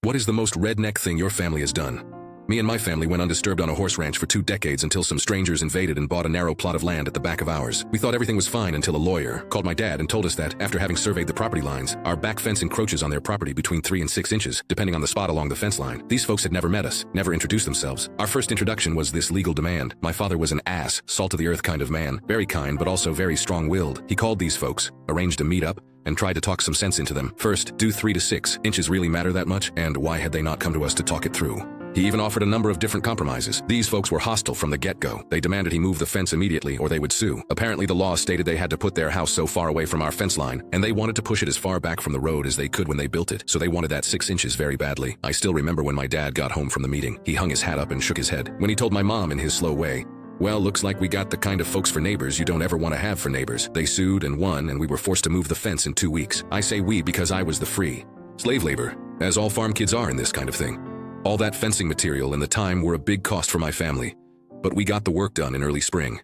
What is the most redneck thing your family has done? Me and my family went undisturbed on a horse ranch for 2 decades until some strangers invaded and bought a narrow plot of land at the back of ours. We thought everything was fine until a lawyer called my dad and told us that, after having surveyed the property lines, our back fence encroaches on their property between 3 and 6 inches, depending on the spot along the fence line. These folks had never met us, never introduced themselves. Our first introduction was this legal demand. My father was an ass, salt-of-the-earth kind of man, very kind but also very strong-willed. He called these folks, arranged a meet-up, and tried to talk some sense into them. First, do 3 to 6 inches really matter that much? And why had they not come to us to talk it through? He even offered a number of different compromises. These folks were hostile from the get-go. They demanded he move the fence immediately or they would sue. Apparently the law stated they had to put their house so far away from our fence line, and they wanted to push it as far back from the road as they could when they built it, so they wanted that 6 inches very badly. I still remember when my dad got home from the meeting. He hung his hat up and shook his head. When he told my mom in his slow way, "Well, looks like we got the kind of folks for neighbors you don't ever want to have for neighbors." They sued and won, and we were forced to move the fence in 2 weeks. I say we because I was the free slave labor, as all farm kids are in this kind of thing. All that fencing material and the time were a big cost for my family, but we got the work done in early spring.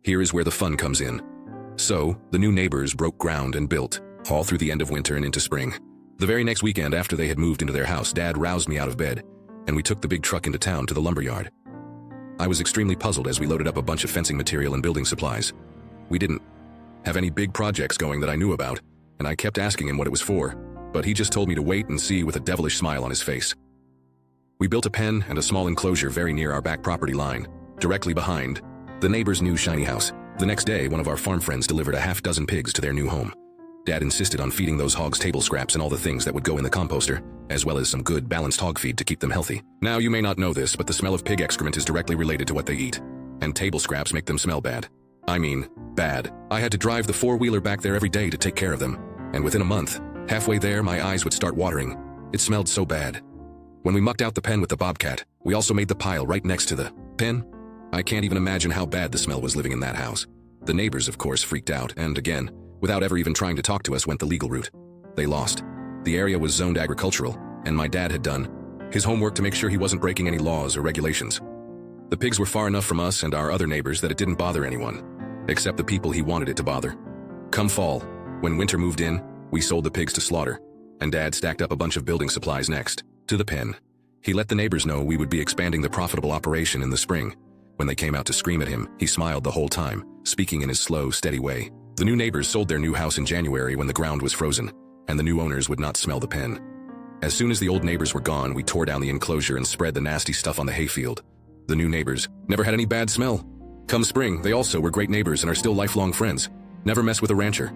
Here is where the fun comes in. So, the new neighbors broke ground and built, all through the end of winter and into spring. The very next weekend after they had moved into their house, Dad roused me out of bed, and we took the big truck into town to the lumberyard. I was extremely puzzled as we loaded up a bunch of fencing material and building supplies. We didn't have any big projects going that I knew about, and I kept asking him what it was for, but he just told me to wait and see with a devilish smile on his face. We built a pen and a small enclosure very near our back property line, directly behind the neighbor's new shiny house. The next day, one of our farm friends delivered a half-dozen pigs to their new home. Dad insisted on feeding those hogs table scraps and all the things that would go in the composter, as well as some good, balanced hog feed to keep them healthy. Now, you may not know this, but the smell of pig excrement is directly related to what they eat, and table scraps make them smell bad. I mean, bad. I had to drive the four-wheeler back there every day to take care of them, and within a month, halfway there, my eyes would start watering. It smelled so bad. When we mucked out the pen with the bobcat, we also made the pile right next to the pen. I can't even imagine how bad the smell was living in that house. The neighbors, of course, freaked out, and again, without ever even trying to talk to us, went the legal route. They lost. The area was zoned agricultural, and my dad had done his homework to make sure he wasn't breaking any laws or regulations. The pigs were far enough from us and our other neighbors that it didn't bother anyone, except the people he wanted it to bother. Come fall, when winter moved in, we sold the pigs to slaughter, and Dad stacked up a bunch of building supplies next to the pen. He let the neighbors know we would be expanding the profitable operation in the spring. When they came out to scream at him, he smiled the whole time, speaking in his slow, steady way. The new neighbors sold their new house in January when the ground was frozen, and the new owners would not smell the pen. As soon as the old neighbors were gone, we tore down the enclosure and spread the nasty stuff on the hayfield. The new neighbors never had any bad smell. Come spring, they also were great neighbors and are still lifelong friends. Never mess with a rancher.